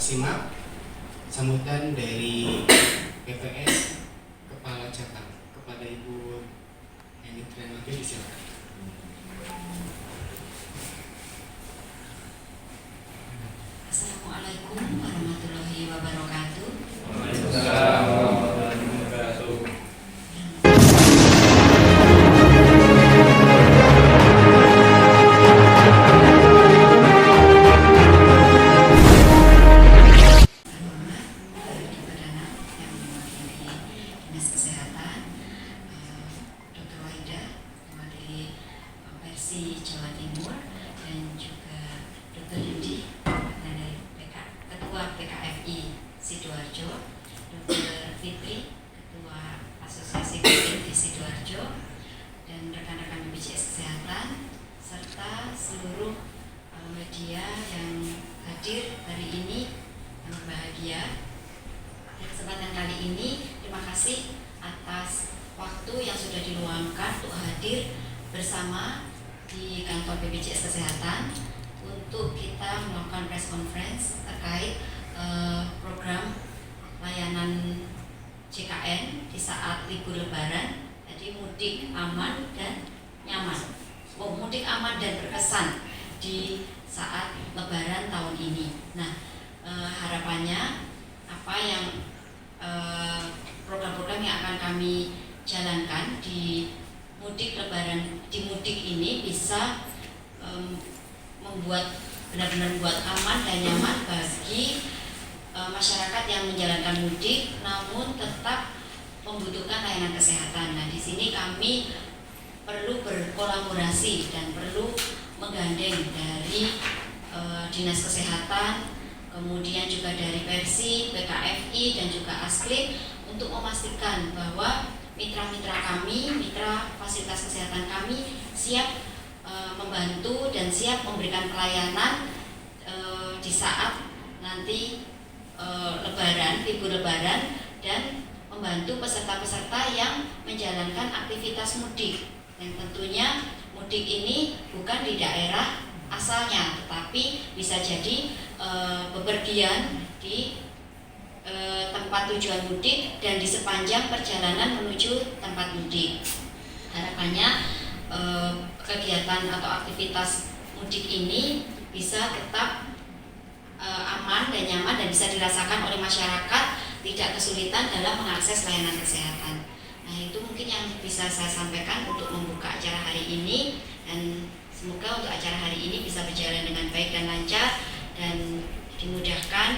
simak sambutan dari PPS Kepala Cabang kepada Ibu Eni Trianwati, disilakan. Assalamualaikum warahmatullahi wabarakatuh. Waalaikumsalam warahmatullahi wabarakatuh. Dinas Kesehatan, Dr. Waida, mewakili versi Jawa Timur, dan juga Dr. Yudi dari Ketua PKFI Sidoarjo, Dr. Fitri, Ketua Asosiasi Klinik di Sidoarjo, dan rekan-rekan BPJS Kesehatan, serta seluruh media yang hadir hari ini yang berbahagia. Di kesempatan kali ini, terima kasih atas waktu yang sudah diluangkan untuk hadir bersama di kantor BPJS Kesehatan untuk kita melakukan press conference terkait program layanan JKN di saat libur Lebaran. Jadi mudik aman dan nyaman, mudik aman dan berkesan di saat Lebaran tahun ini. Nah, harapannya apa yang program-program yang akan kami jalankan di mudik Lebaran, di mudik ini bisa membuat benar-benar buat aman dan nyaman bagi masyarakat yang menjalankan mudik, namun tetap membutuhkan layanan kesehatan. Nah, di sini kami perlu berkolaborasi dan perlu menggandeng dari Dinas Kesehatan, kemudian juga dari Persi, PKFI, dan juga Asklik untuk memastikan bahwa mitra-mitra kami, mitra fasilitas kesehatan kami siap membantu dan siap memberikan pelayanan di saat nanti Lebaran, libur Lebaran, dan membantu peserta-peserta yang menjalankan aktivitas mudik. Yang tentunya mudik ini bukan di daerah asalnya, tetapi bisa jadi bepergian di tempat tujuan mudik dan di sepanjang perjalanan menuju tempat mudik. Harapannya kegiatan atau aktivitas mudik ini bisa tetap aman dan nyaman dan bisa dirasakan oleh masyarakat, tidak kesulitan dalam mengakses layanan kesehatan. Nah, itu mungkin yang bisa saya sampaikan untuk membuka acara hari ini, dan semoga untuk acara hari ini bisa berjalan dengan baik dan lancar dan dimudahkan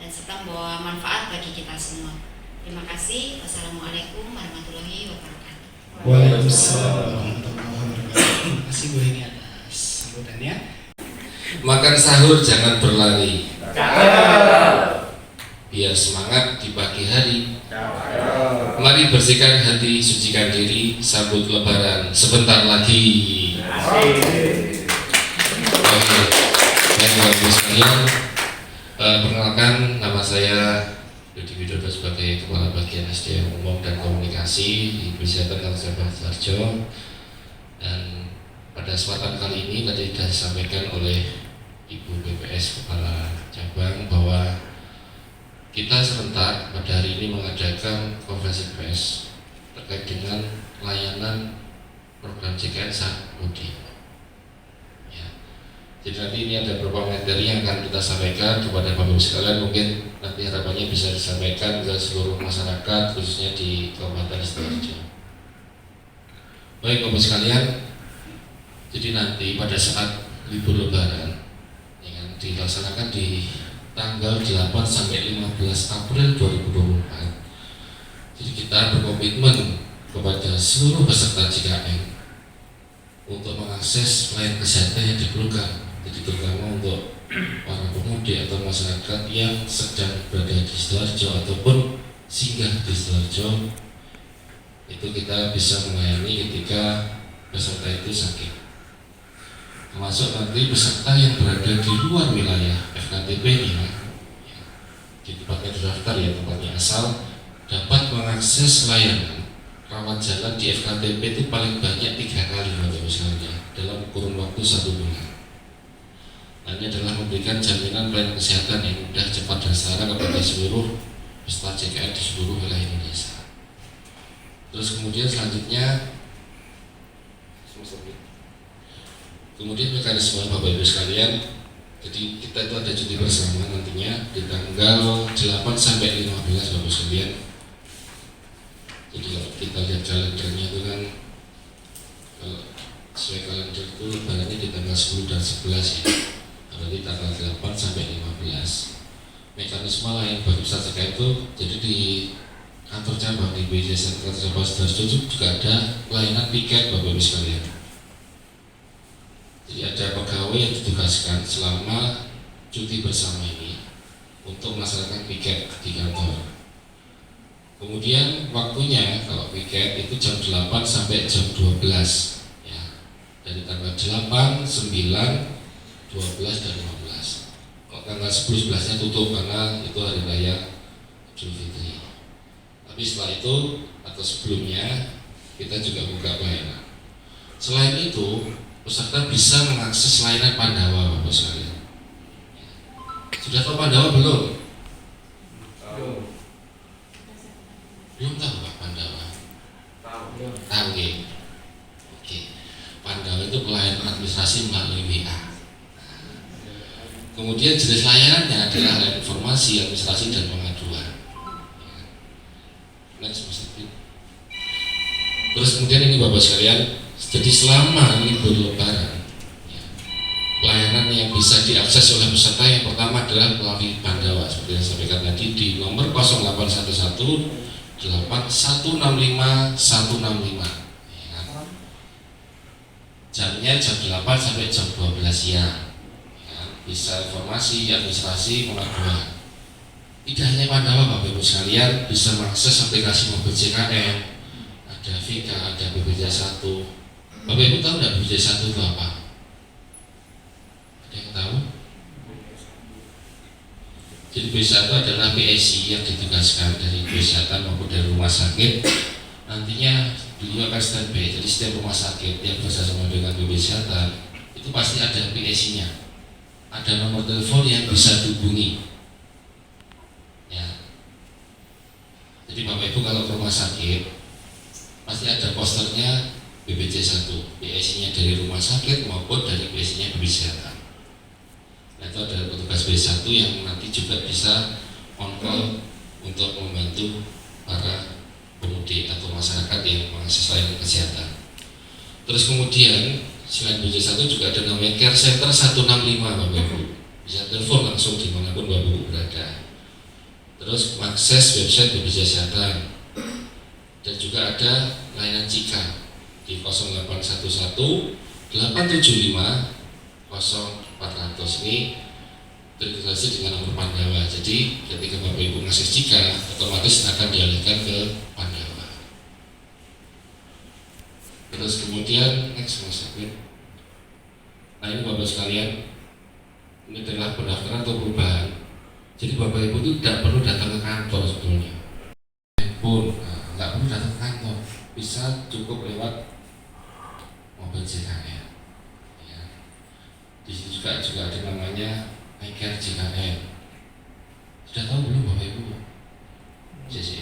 dan serta membawa manfaat bagi kita semua. Terima kasih. Wassalamualaikum warahmatullahi wabarakatuh. Waalaikumsalam warahmatullahi wabarakatuh. Terima kasih Bu Eni atas sambutannya. Makan sahur jangan berlari. Biar semangat di pagi hari. Mari bersihkan hati, sucikan diri, sambut Lebaran sebentar lagi. Oke, baik sekalian. Perkenalkan, nama saya Yudi Widodo sebagai Kepala Bagian SDM Umum dan Komunikasi di Kesehatan Kabupaten Sidoarjo. Dan pada kesempatan kali ini tadi sudah disampaikan oleh Ibu BPS Kepala Cabang bahwa kita serentak pada hari ini mengadakan konferensi pers terkait dengan layanan program JKN saat mudik. Ya. Jadi nanti ini ada beberapa materi yang akan kita sampaikan kepada Bapak Ibu sekalian, mungkin nanti harapannya bisa disampaikan ke seluruh masyarakat khususnya di Kabupaten Sidoarjo. Baik Bapak sekalian, jadi nanti pada saat libur Lebaran yang dilaksanakan di tanggal 8 sampai 15 April 2024. Jadi kita berkomitmen kepada seluruh peserta JKN untuk mengakses layanan kesehatan yang diperlukan. Jadi terutama untuk para pemudik atau masyarakat yang sedang berada di Sidoarjo ataupun singgah di Sidoarjo, itu kita bisa melayani ketika peserta itu sakit. Termasuk nanti peserta yang berada di luar wilayah FKTP-nya, di tempatnya terdaftar ya, tempatnya asal, dapat mengakses layanan rawat jalan di FKTP itu paling banyak 3 kali misalnya dalam kurun waktu 1 bulan. Nah, ini adalah memberikan jaminan pelayanan kesehatan yang mudah, cepat, dilaksanakan kepada seluruh peserta JKN di seluruh wilayah Indonesia. Terus kemudian selanjutnya, mekanisme Bapak Ibu sekalian, jadi kita itu ada cuti bersama nantinya di tanggal 8 sampai 15 Bapak sekalian. Jadi kalau kita lihat kalendernya itu kan, kalau sesuai kalender itu lebarannya di tanggal 10 dan 11 ya. Berarti tanggal 8 sampai 15. Mekanisme lain bagi peserta JKN itu, jadi di kantor cabang di BJ Sentral Cabang Sidoarjo juga ada pelayanan piket Bapak Ibu sekalian. Jadi ada pegawai yang ditugaskan selama cuti bersama ini untuk melaksanakan piket di kantor. Kemudian waktunya kalau piket itu jam 8 sampai jam 12 ya. Dari tanggal 8, 9, 12 dan 15. Kalau tanggal 10, 11 nya tutup karena itu hari raya Idul Fitri. Tapi setelah itu atau sebelumnya kita juga buka pelayanan. Selain itu, peserta bisa mengakses layanan Pandawa Bapak sekalian. Sudah tahu Pandawa belum? Belum tahu Pak Pandawa? Tahu ya? Oke. Pandawa itu pelayanan administrasi melalui WA. Kemudian jenis layanannya adalah layanan informasi, administrasi dan pengaduan. Next, Mas Titi. Terus kemudian ini Bapak sekalian, jadi selama libur Lebaran, ya, pelayanan yang bisa diakses oleh peserta yang pertama adalah melalui Pandawa seperti yang saya sampaikan tadi di nomor 0811 8165 165. Ya. Jamnya jam 8 sampai jam 12 siang. Ya. Bisa informasi, administrasi, pengaduan. Tidak hanya Pandawa Bapak Ibu sekalian, bisa mengakses aplikasi mobil JKN, ada Vika, ada BPJ1. Bapak Ibu tahu nggak BPJ1 itu apa? Ada yang tahu? Jadi BPJ1 adalah PSI yang ditugaskan dari kesehatan maupun dari rumah sakit. Nantinya beliau akan standby. Jadi setiap rumah sakit yang bekerjasama dengan BPJ1 itu pasti ada PSI-nya. Ada nomor telepon yang bisa dihubungi. Ya. Jadi Bapak Ibu kalau ke rumah sakit pasti ada posternya BPJ1, PSI-nya dari rumah sakit maupun dari PSI-nya BPJ1. Nah, itu ada petugas BPJ1 yang nanti juga bisa on call untuk membantu para pemudik atau masyarakat yang mengakses layanan kesehatan. Terus kemudian selain BPJ1 juga ada namanya Care Center 165 Bapak Ibu. Bisa telepon langsung dimanapun Bapak Ibu berada. Terus mengakses website BPJS Kesehatan. Dan juga ada layanan Cika di 0811 875 0400 ini terintegrasi dengan nomor Pandawa. Jadi ketika Bapak Ibu mengakses Cika, otomatis akan dialihkan ke Pandawa. Terus kemudian next Mas Akmin. Nah ini Bapak sekalian, ini adalah pendaftaran atau perubahan. Jadi Bapak Ibu itu tidak perlu datang ke kantor sebetulnya. Pun nggak perlu datang ke kantor, bisa cukup lewat mobil JKN. Ya. Di sini juga ada namanya iCare JKN. Sudah tahu belum Bapak Ibu?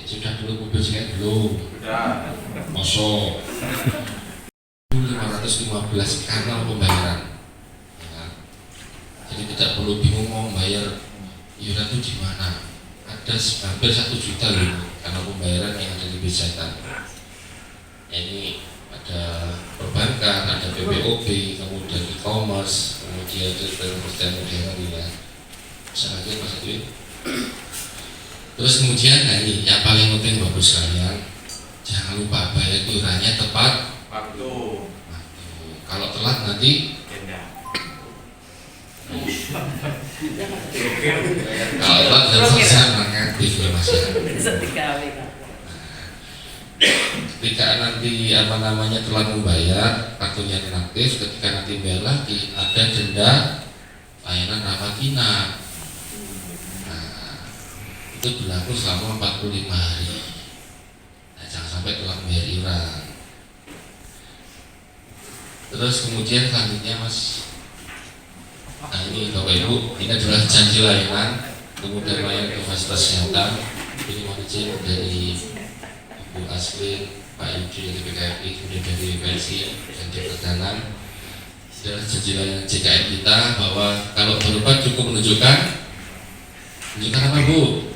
Sudah dulu mobil JKN belum? Sudah. Masuk. 515 kanal pembayaran. Ya. Jadi tidak perlu bingung mau membayar iuran itu di mana. Ada hampir 1 juta loh kanal pembayaran yang ada di BPJS. Ini ada perbankan, ada PPOB, kemudian e-commerce, kemudian ada percetakan ya. Misalnya Mas Edwin. Terus kemudian nah ini yang paling penting Bapak sekalian, jangan lupa bayar iurannya tepat Waktu. Kalau telat nanti kalau telat dan selesai mengaktif ya Mas ya. Ketika nanti apa namanya telah membayar, kartunya inaktif, ketika nanti bayar lagi ada denda layanan rawat inap. Nah, itu berlaku selama 45 hari. Nah, jangan sampai telah membayar iuran. Terus kemudian selanjutnya Mas, nah ini Bapak Ibu, ini adalah janji layanan kemudian layanan ke fasilitas kesehatan. Ini mohon izin dari Ibu Aslin, Pak Yudi dari PKRI, kemudian dari PSI dan dari Perdanan. Adalah janji layanan JKN kita bahwa kalau berobat cukup menunjukkan apa Bu?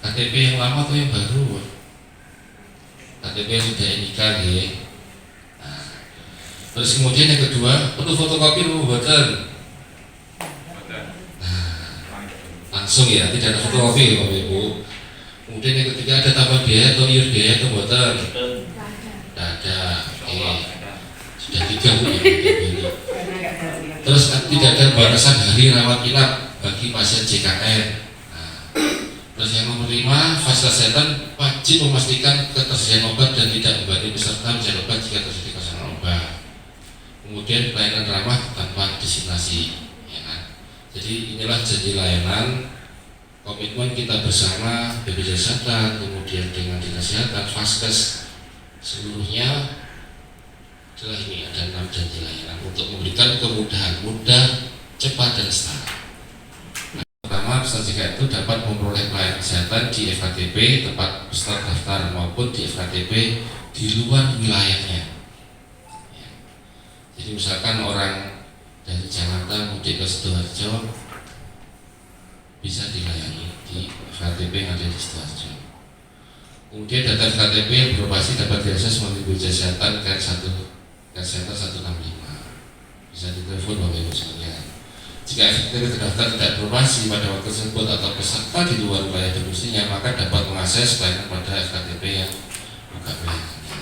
KTP yang lama atau yang baru? KTP yang sudah NIK ya. Nah, terus kemudian yang kedua, perlu fotokopi Bu buatan. Nah, langsung ya, tidak ada fotokopi Bapak Ibu. Kemudian yang ketiga, ada tambah biaya atau iur biaya atau buatan? Tidak ada. Sudah 3 Bu ya. Terus tidak ada batasan hari rawat inap bagi pasien JKN. Terus yang nomor 5, fasilitas kesehatan wajib memastikan ketersediaan obat dan tidak membagi peserta mencari obat jika terjadi kosongan obat. Kemudian pelayanan ramah tanpa diskriminasi, ya kan? Jadi inilah janji layanan komitmen kita bersama BPJS Kesehatan, kemudian dengan Dinas Kesehatan, Faskes seluruhnya adalah ini ada 6 janji layanan untuk memberikan kemudahan mudah, cepat dan setara. Pertama, peserta JKN itu dapat memperoleh pelayanan kesehatan di FKTP tempat peserta daftar maupun di FKTP di luar wilayahnya. Ya. Jadi misalkan orang dari Jakarta mudik ke Sidoarjo bisa dilayani di FKTP yang ada di Sidoarjo. Kemudian data FKTP yang beroperasi dapat diakses melalui BPJS Kesehatan Care 165. Bisa ditelepon Bapak Ibu sekalian. Jika FKTP terdaftar tidak beroperasi pada waktu tersebut atau peserta di luar wilayah domisilinya, maka dapat mengakses pelayanan pada FKTP yang buka pelayanannya.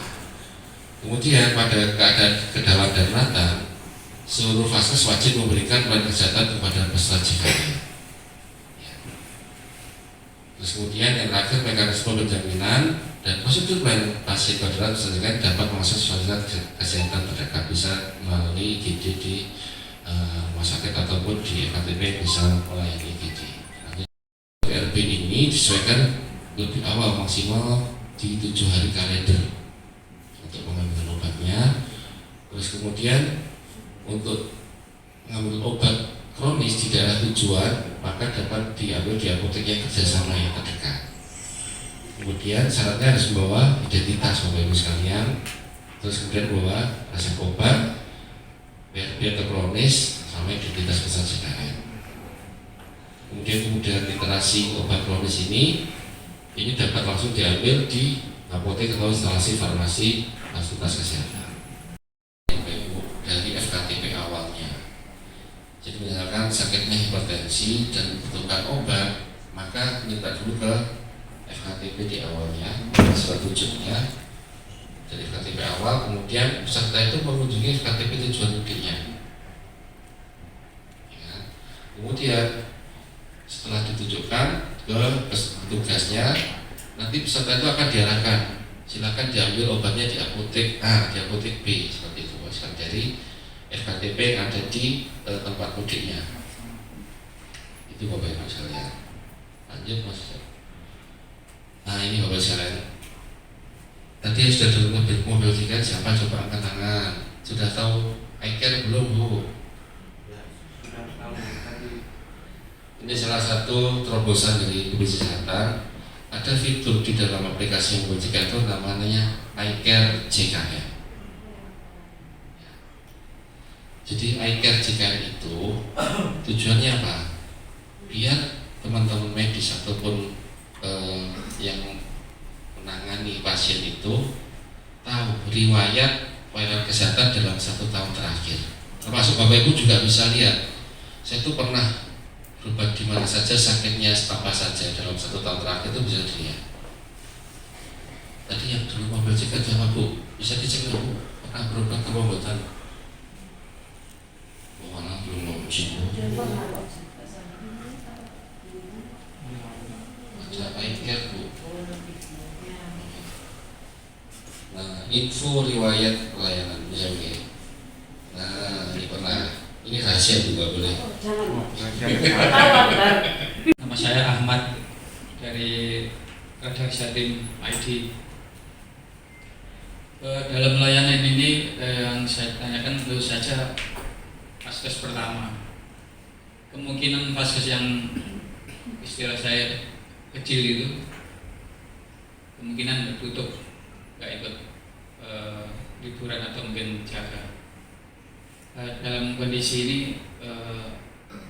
Kemudian pada keadaan kedawan daruratan, seluruh vaskes wajib memberikan pelayanan kesehatan kepada peserta JKN. Ya. Terus kemudian yang terakhir, mekanisme penjaminan dan prosedur pelayanan pasien darurat peserta dapat mengakses fasilitas kesehatan terdekat bisa melalui IGD di rumah sakit ataupun di FKTP bisa melayani IGD. PRB ini disesuaikan lebih awal maksimal di 7 hari kalender untuk pengambilan obatnya. Terus kemudian untuk mengambil obat kronis di daerah tujuan maka dapat diambil di apotek yang kerjasama yang terdekat. Kemudian syaratnya harus membawa identitas Bapak Ibu sekalian. Terus kemudian membawa resep obat, PRB atau kronis sama identitas peserta JKN. Kemudian literasi obat kronis ini dapat langsung diambil di apotek atau instalasi farmasi fasilitas kesehatan dari FKTP awalnya. Jadi misalkan sakitnya hipertensi dan membutuhkan obat, maka minta dulu ke FKTP di awalnya, surat rujukannya dari FKTP awal, kemudian peserta itu mengunjungi FKTP tujuan mudiknya. Ya. Kemudian setelah ditunjukkan ke petugasnya, nanti peserta itu akan diarahkan, silakan diambil obatnya di apotek A, di apotek B, seperti itu. Dari FKTP yang ada di tempat mudiknya. Itu Bapak Ibu sekalian. Lanjut Mas. Nah ini Bapak sekalian. Tadi sudah dulu mobil tiket, siapa coba angkat tangan? Sudah tahu iCare belum Bu? Ini salah satu terobosan dari BPJS Kesehatan. Ada fitur di dalam aplikasi mobil tiket itu namanya iCare JKN. Jadi iCare JKN itu tujuannya apa? Biar teman-teman medis ataupun yang menangani pasien itu tahu riwayat pelayanan kesehatan dalam 1 tahun terakhir. Termasuk Bapak Ibu juga bisa lihat, saya itu pernah berobat di mana saja, sakitnya apa saja dalam 1 tahun terakhir itu bisa dilihat. Tadi yang dulu mobil JKN jawab Bu, bisa dicek nggak Bu? Pernah berobat ke pengobatan? Mana belum mau uji Bu? Baca iCare Bu. Nah, info riwayat pelayanan bisa oke. Nah, ini pernah. Ini rahasia juga boleh. Nama saya Ahmad dari redaksi tim ID. Dalam layanan ini yang saya tanyakan tentu saja Vaskes pertama. kemungkinan vaskes yang istilah saya kecil itu kemungkinan tutup, nggak ikut liburan atau mungkin jaga. Dalam kondisi ini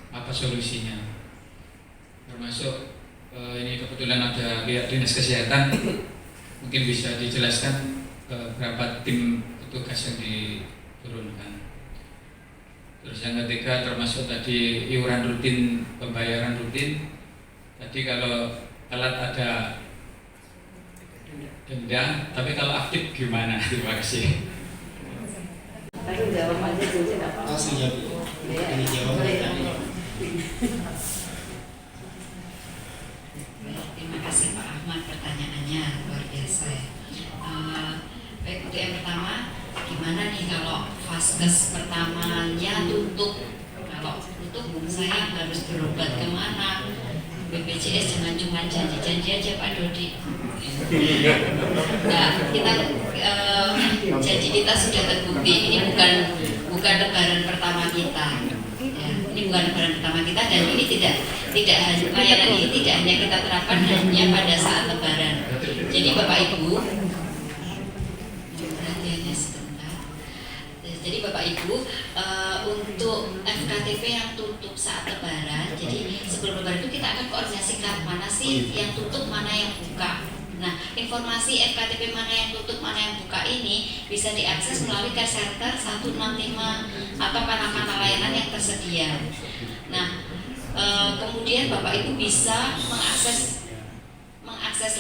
apa solusinya? Termasuk ini kebetulan ada pihak dinas kesehatan, mungkin bisa dijelaskan berapa tim petugas yang diturunkan. Terus yang ketiga termasuk tadi iuran rutin, pembayaran rutin. Tadi kalau telat ada denda, tapi kalau aktif gimana? Terima kasih. Langsung jawab aja dulu nggak apa-apa. Langsung jawab. Ini jawab. Boleh. Terima kasih Pak Ahmad, pertanyaannya luar biasa ya. Baik, untuk yang pertama, gimana nih kalau vaskes pertamanya tutup? Kalau tutup, saya harus berobat kemana? BPJS jangan cuma janji-janji aja Pak Dodi. Nah, kita janji kita sudah terbukti. Ini bukan lebaran pertama kita. Ya, ini bukan lebaran pertama kita dan ini tidak hanya layanan ini tidak hanya kita terapkan hanya pada saat lebaran. Jadi Bapak Ibu, perhatiannya sebentar. Jadi Bapak Ibu, untuk FKTP yang tutup saat lebaran, jadi sebelum lebaran itu kita akan koordinasikan mana sih yang tutup, mana yang buka. Nah, informasi FKTP mana yang tutup, mana yang buka ini bisa diakses melalui care center 165 atau kanal-kanal layanan yang tersedia. Nah, kemudian Bapak Ibu bisa mengakses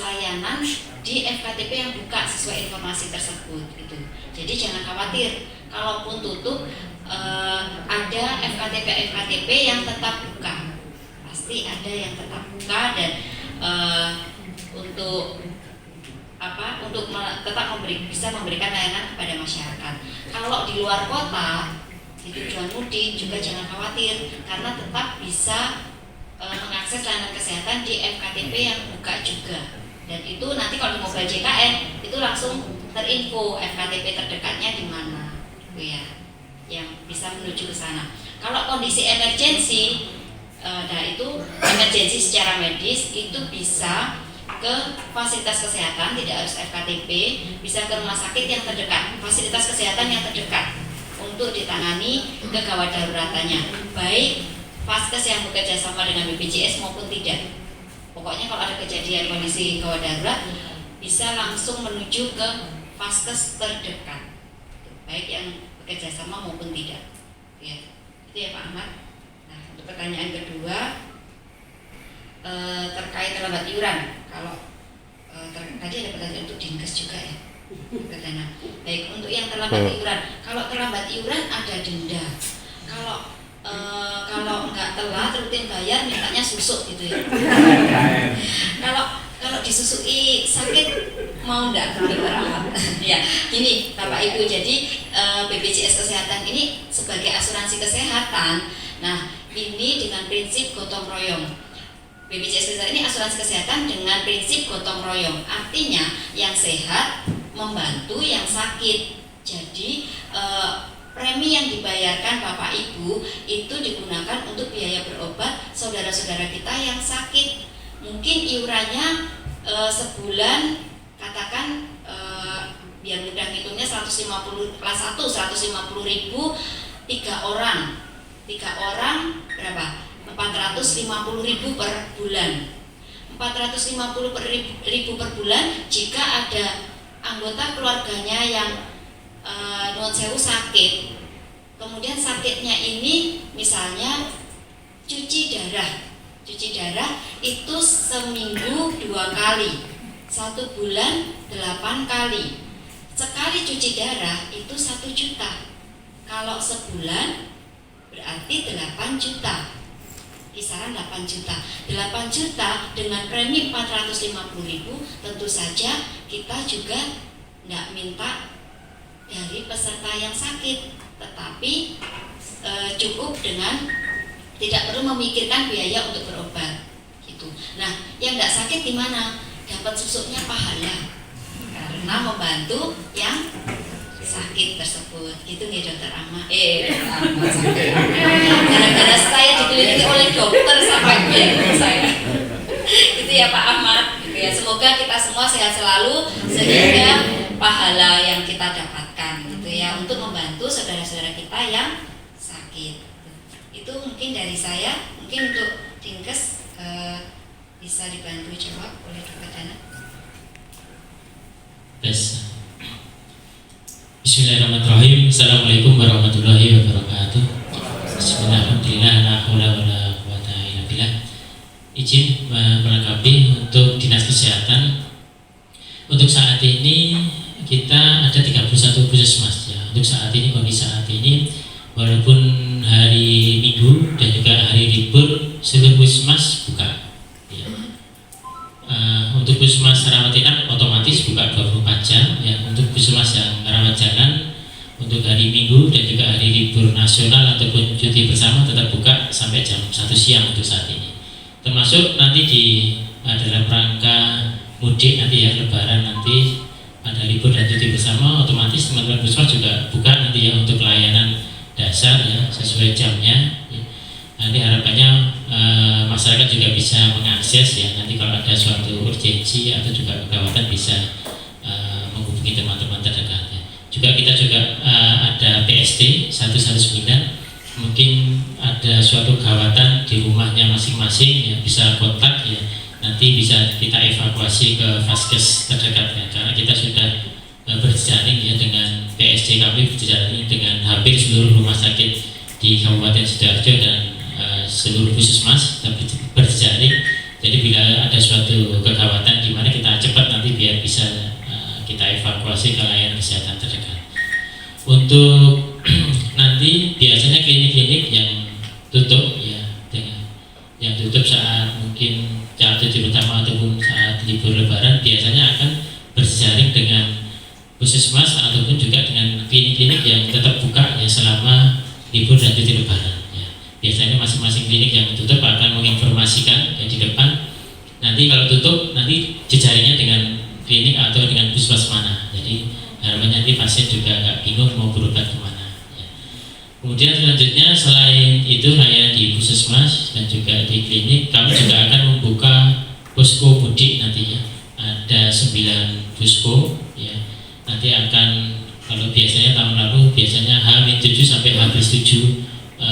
layanan di FKTP yang buka sesuai informasi tersebut gitu. Jadi jangan khawatir, kalaupun tutup ada FKTP yang tetap buka. Pasti ada yang tetap buka dan untuk tetap bisa memberikan layanan kepada masyarakat. Kalau di luar kota, di tujuan mudik juga jangan khawatir karena tetap bisa mengakses layanan kesehatan di FKTP yang buka juga. Dan itu nanti kalau di mobile JKN itu langsung terinfo FKTP terdekatnya di mana, gitu ya, yang bisa menuju ke sana. Kalau kondisi emergensi, itu emergensi secara medis itu bisa ke fasilitas kesehatan, tidak harus FKTP, bisa ke rumah sakit yang terdekat, fasilitas kesehatan yang terdekat untuk ditangani kegawat daruratannya, baik vaskes yang bekerja sama dengan BPJS maupun tidak. Pokoknya kalau ada kejadian kondisi gawat darurat bisa langsung menuju ke vaskes terdekat, baik yang bekerja sama maupun tidak. Ya, itu ya Pak Ahmad. Nah, untuk pertanyaan kedua terkait terlambat iuran. Kalau tadi ada pertanyaan untuk Dinkes juga ya. Baik, untuk yang terlambat iuran. Kalau terlambat iuran ada denda. Kalau nggak telat rutin bayar mintanya susuk gitu ya. Kalau disusui sakit mau nggak diperawat? Ya, gini Bapak Ibu, jadi BPJS Kesehatan ini sebagai asuransi kesehatan. Nah, ini dengan prinsip gotong royong. BPJS Kesehatan ini asuransi kesehatan dengan prinsip gotong royong. Artinya yang sehat membantu yang sakit. Jadi premi yang dibayarkan Bapak Ibu itu digunakan untuk biaya berobat saudara-saudara kita yang sakit. Mungkin iurannya sebulan katakan biar mudah hitungnya 150 kelas 1 150.000 3 orang berapa? 450.000 per bulan. 450.000 per bulan jika ada anggota keluarganya yang non sewu sakit. Kemudian sakitnya ini misalnya cuci darah itu seminggu 2 kali, 1 bulan 8 kali. Sekali cuci darah itu 1 juta. Kalau sebulan berarti 8 juta. Kisaran 8 juta. 8 juta dengan premi 450.000 tentu saja kita juga tidak minta dari peserta yang sakit, tetapi cukup dengan tidak perlu memikirkan biaya untuk berobat gitu. Nah, yang tidak sakit di mana? Dapat susuknya pahala karena membantu yang sakit tersebut. Gitu nih dokter Ahmad. Dokter Ahmad sampai. Gara-gara saya dikelilingi oleh dokter sampai bingung saya. Itu ya Pak Ahmad. Gitu ya. Semoga kita semua sehat selalu sehingga pahala yang kita dapatkan gitu ya untuk membantu saudara-saudara kita yang sakit. Itu mungkin dari saya. Mungkin untuk Dinkes bisa dibantu jawab oleh Dr. Dana. Bismillahirrahmanirrahim. Assalamualaikum warahmatullahi wabarakatuh. Bismillahirrahmanirrahim. La haula wala quwata illa billah. Izin melengkapi untuk Dinas Kesehatan. Untuk saat ini kita ada 31 puskesmas ya. Untuk saat ini, bagi saat ini walaupun hari Minggu dan juga hari libur, seluruh puskesmas buka. Ya. Untuk puskesmas rawat inap otomatis buka 24 jam ya. Untuk puskesmas yang rawat jalan untuk hari Minggu dan juga hari libur nasional ataupun cuti bersama tetap buka sampai jam 1 siang untuk saat ini. Termasuk nanti dalam rangka mudik nanti ya, Lebaran nanti ada libur dan cuti bersama, otomatis teman-teman puskesmas juga buka nanti ya untuk layanan dasar ya sesuai jamnya. Ya. Nanti harapannya masyarakat juga bisa mengakses ya, nanti kalau ada suatu urgensi atau juga kegawatan bisa menghubungi teman-teman terdekatnya. Juga kita ada PST 119, mungkin ada suatu gawatan di rumahnya masing-masing ya, bisa kontak ya, nanti bisa kita evakuasi ke vaskes terdekatnya, karena kita sudah berjejaring ya dengan PSC, kami berjejaring dengan hampir seluruh rumah sakit di Kabupaten Sidoarjo dan seluruh puskesmas kita berjejaring. Jadi bila ada suatu kegawatan di mana kita cepat nanti biar bisa kita evakuasi ke layanan kesehatan terdekat. Untuk nanti biasanya klinik-klinik yang tutup ya, yang tutup saat mungkin saat cuti utama ataupun saat libur Lebaran biasanya akan berjejaring dengan puskesmas ataupun juga dengan klinik-klinik yang tetap buka ya selama libur dan cuti Lebaran. Ya. Biasanya masing-masing klinik yang tutup akan menginformasikan ya, di depan. Nanti kalau tutup nanti jejaringnya dengan klinik atau dengan puskesmas mana. Jadi harapannya nanti pasien juga nggak bingung mau berobat kemana. Ya. Kemudian selanjutnya selain itu layanan di puskesmas dan juga di klinik, kami juga akan membuka posko mudik nantinya. Ada 9 posko ya. Nanti akan, kalau biasanya tahun lalu biasanya H-7 sampai H+7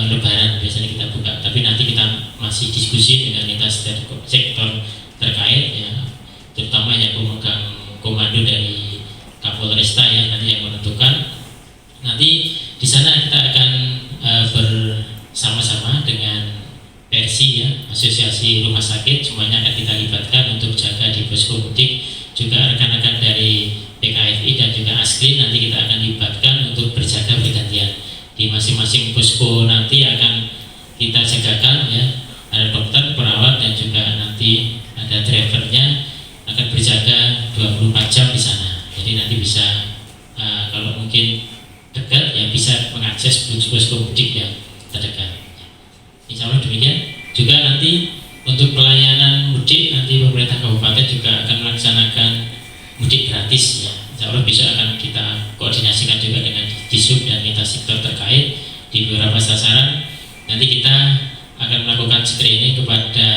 Lebaran biasanya kita buka. Tapi nanti kita masih diskusi dengan lintas sektor terkait ya, terutama yang pemegang komando dari Kapolresta ya, nanti yang menentukan. Nanti di sana kita akan bersama-sama dengan Persi ya, asosiasi rumah sakit, semuanya akan kita libatkan untuk jaga di posko mudik. Juga rekan-rekan dari PKFI dan juga ASKRI nanti kita akan libatkan untuk berjaga bergantian di masing-masing posko. Nanti akan kita jagakan ya, ada dokter, perawat dan juga nanti ada drivernya akan berjaga 24 jam di sana. Jadi nanti bisa kalau mungkin dekat ya bisa mengakses posko mudik yang terdekat. Insya Allah demikian. Juga nanti untuk pelayanan mudik nanti pemerintah kabupaten juga akan melaksanakan mudik gratis ya. Insya Allah besok akan kita koordinasikan juga dengan Disub dan lintas sektor terkait di beberapa sasaran. Nanti kita akan melakukan screening kepada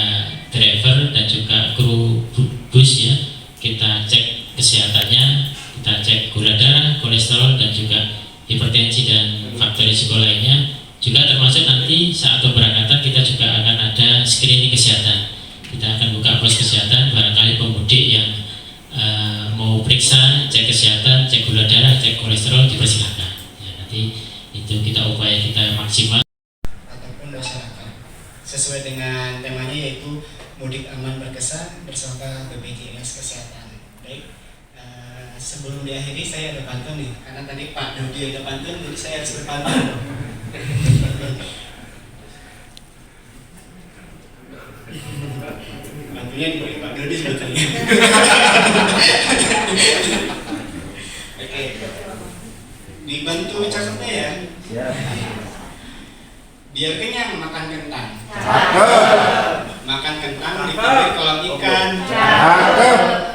driver dan juga kru bus ya. Kita cek kesehatannya, kita cek gula darah, kolesterol dan juga hipertensi dan faktor risiko lainnya. Juga termasuk nanti saat pemberangkatan kita juga akan ada screening kesehatan. Kita akan buka pos kesehatan, barangkali pemudik yang mau periksa, cek kesehatan, cek gula darah, cek kolesterol dipersilakan. Ya, nanti itu kita upaya kita maksimal. Ataupun masyarakat sesuai dengan temanya yaitu mudik aman berkesan bersama BPJS Kesehatan. Baik, sebelum diakhiri saya ada pantun nih, karena tadi Pak Dodi ada pantun, jadi saya harus berpantun. Bantunya diberi Pak Dodi sebetulnya. Oke, dibantu cakepnya ya. Biar kenyang makan kentang. Makan kentang di pinggir kolam ikan.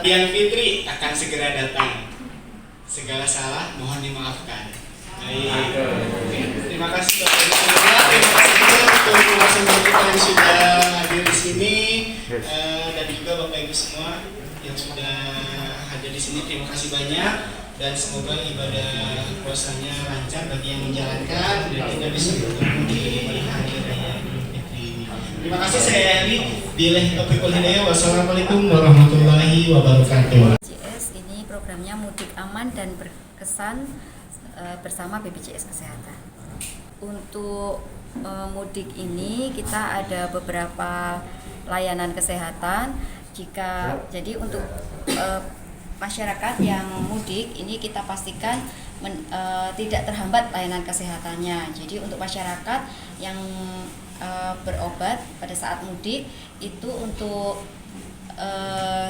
Yang Fitri akan segera datang. segala salah mohon dimaafkan. Baik. Terima kasih Bapak Ibu semua. Terima kasih juga untuk narasumber kita yang sudah hadir di sini dan juga Bapak Ibu semua yang sudah hadir di sini. Terima kasih banyak dan semoga ibadah puasanya lancar bagi yang menjalankan dan kita bisa bertemu di hari raya Idul Fitri ini. Terima kasih, saya Heri. Billahi taufiq wal hidayah. Wassalamualaikum warahmatullahi wabarakatuh. BPJS ini programnya mudik aman dan berkesan bersama BPJS Kesehatan. Untuk mudik ini kita ada beberapa layanan kesehatan. Jadi untuk masyarakat yang mudik ini kita pastikan tidak terhambat layanan kesehatannya. Jadi untuk masyarakat yang berobat pada saat mudik itu untuk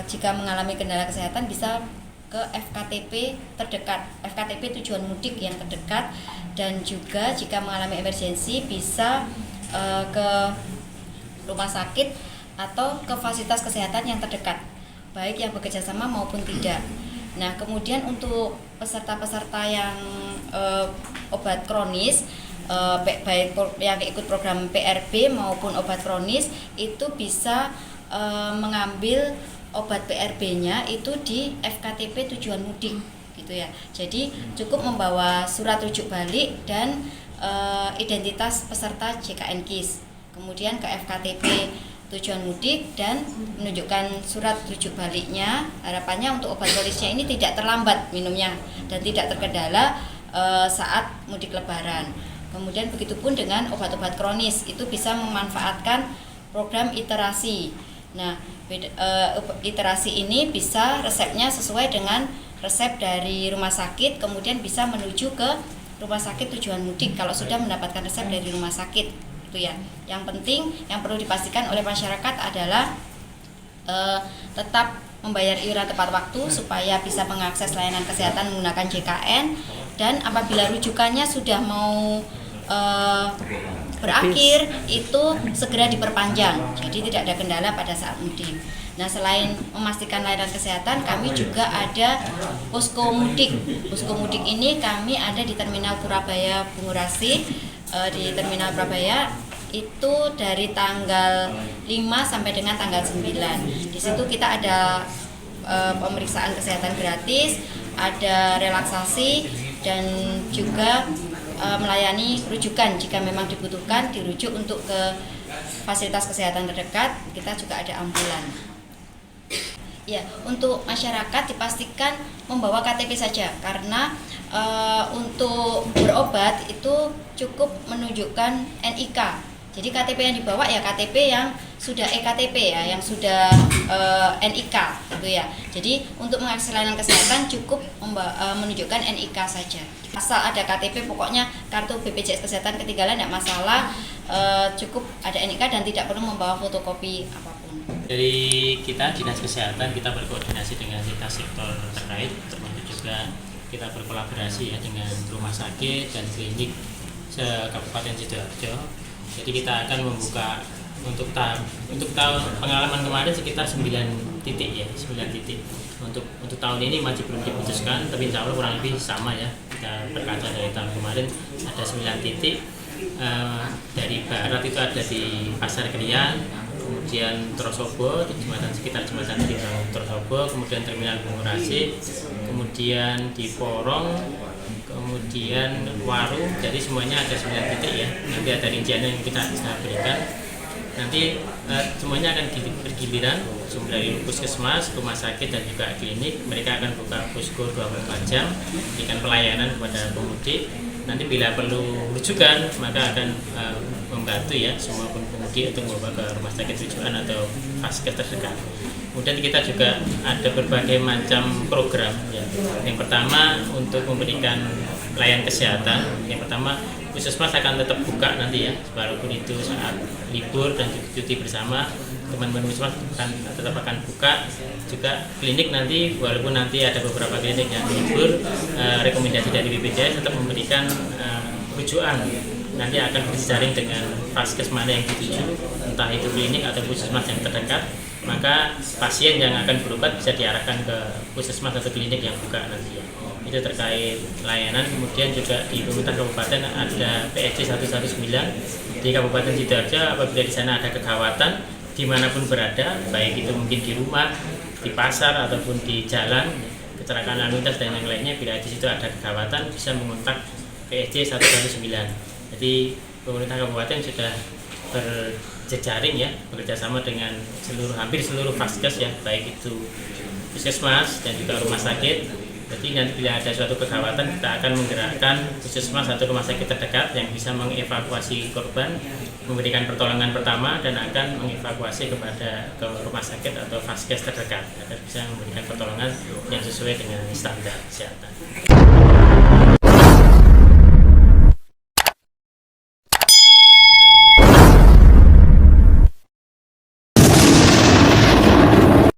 jika mengalami kendala kesehatan bisa ke FKTP terdekat, FKTP tujuan mudik yang terdekat, dan juga jika mengalami emergensi bisa ke rumah sakit atau ke fasilitas kesehatan yang terdekat, baik yang bekerja sama maupun tidak. Nah, kemudian untuk peserta-peserta yang obat kronis, baik yang ikut program PRB maupun obat kronis itu bisa mengambil obat PRB-nya itu di FKTP tujuan mudik gitu ya. Jadi cukup membawa surat rujuk balik dan identitas peserta JKN KIS. Kemudian ke FKTP tujuan mudik dan menunjukkan surat rujuk baliknya. Harapannya untuk obat kronisnya ini tidak terlambat minumnya dan tidak terkendala saat mudik lebaran. Kemudian begitupun dengan obat-obat kronis itu bisa memanfaatkan program iterasi. Nah, iterasi ini bisa resepnya sesuai dengan resep dari rumah sakit, kemudian bisa menuju ke rumah sakit tujuan mudik kalau sudah mendapatkan resep dari rumah sakit, itu ya. Yang penting yang perlu dipastikan oleh masyarakat adalah tetap membayar iuran tepat waktu supaya bisa mengakses layanan kesehatan menggunakan JKN, dan apabila rujukannya sudah mau berakhir itu segera diperpanjang, jadi tidak ada kendala pada saat mudik. Nah, selain memastikan layanan kesehatan, kami juga ada posko mudik. Posko mudik ini kami ada di Terminal Purabaya Bungurasi. Di Terminal Purabaya itu dari tanggal 5 sampai dengan tanggal 9. Di situ kita ada pemeriksaan kesehatan gratis, ada relaksasi, dan juga melayani rujukan jika memang dibutuhkan dirujuk untuk ke fasilitas kesehatan terdekat. Kita juga ada ambulan. Ya, untuk masyarakat dipastikan membawa KTP saja karena untuk berobat itu cukup menunjukkan NIK. Jadi KTP yang dibawa ya KTP yang sudah EKTP ya, yang sudah NIK gitu ya. Jadi untuk mengakses layanan kesehatan cukup menunjukkan NIK saja. Asal ada KTP, pokoknya kartu BPJS Kesehatan ketinggalan tidak masalah, cukup ada NIK dan tidak perlu membawa fotokopi apapun. Dari kita Dinas Kesehatan kita berkoordinasi dengan lintas sektor terkait, termasuk juga kita berkolaborasi ya dengan rumah sakit dan klinik se-Kabupaten Sidoarjo. Jadi kita akan membuka untuk tahun pengalaman kemarin sekitar 9 titik ya, 9 titik. Untuk tahun ini masih belum diputuskan, tapi insya Allah kurang lebih sama ya. Kita berkaca dari tahun kemarin ada 9 titik. Dari barat itu ada di Pasar Krian, kemudian Trosobo di sekitar jembatan Timbang Trosobo, kemudian Terminal Bungurasi, kemudian di Porong, kemudian Waru. Jadi semuanya ada 9 titik ya. Nanti ada rinciannya yang kita bisa berikan. Nanti semuanya akan bergiliran, sumber dari puskesmas, rumah sakit dan juga klinik. Mereka akan buka posko 24 jam, memberikan pelayanan kepada pemudik. Nanti bila perlu rujukan maka akan membantu ya semua pemudik untuk membawa ke rumah sakit rujukan atau vaskes terdekat. Kemudian kita juga ada berbagai macam program ya. Yang pertama untuk memberikan pelayanan kesehatan. Yang pertama puskesmas akan tetap buka nanti ya, walaupun itu saat libur dan cuti bersama, teman-teman puskesmas tetap akan buka. Juga klinik nanti, walaupun nanti ada beberapa klinik yang libur, rekomendasi dari BPJS tetap memberikan rujukan. Nanti akan berjaring dengan vaskes mana yang dituju entah itu klinik atau puskesmas yang terdekat, maka pasien yang akan berobat bisa diarahkan ke puskesmas atau klinik yang buka nanti ya. Itu terkait layanan. Kemudian juga di pemerintah kabupaten ada PSC 119 di Kabupaten Sidoarjo. Apabila di sana ada kegawatan dimanapun berada, baik itu mungkin di rumah, di pasar ataupun di jalan, kecelakaan lalu lintas dan yang lainnya, bila di situ ada kegawatan bisa mengontak PSC 119. Jadi pemerintah kabupaten sudah berjejaring ya, bekerjasama dengan hampir seluruh vaskes ya, baik itu puskesmas dan juga rumah sakit. Jadi nanti bila ada suatu kegawatan, kita akan menggerakkan puskesmas atau rumah sakit terdekat yang bisa mengevakuasi korban, memberikan pertolongan pertama dan akan mengevakuasi ke rumah sakit atau vaskes terdekat agar bisa memberikan pertolongan yang sesuai dengan standar kesehatan.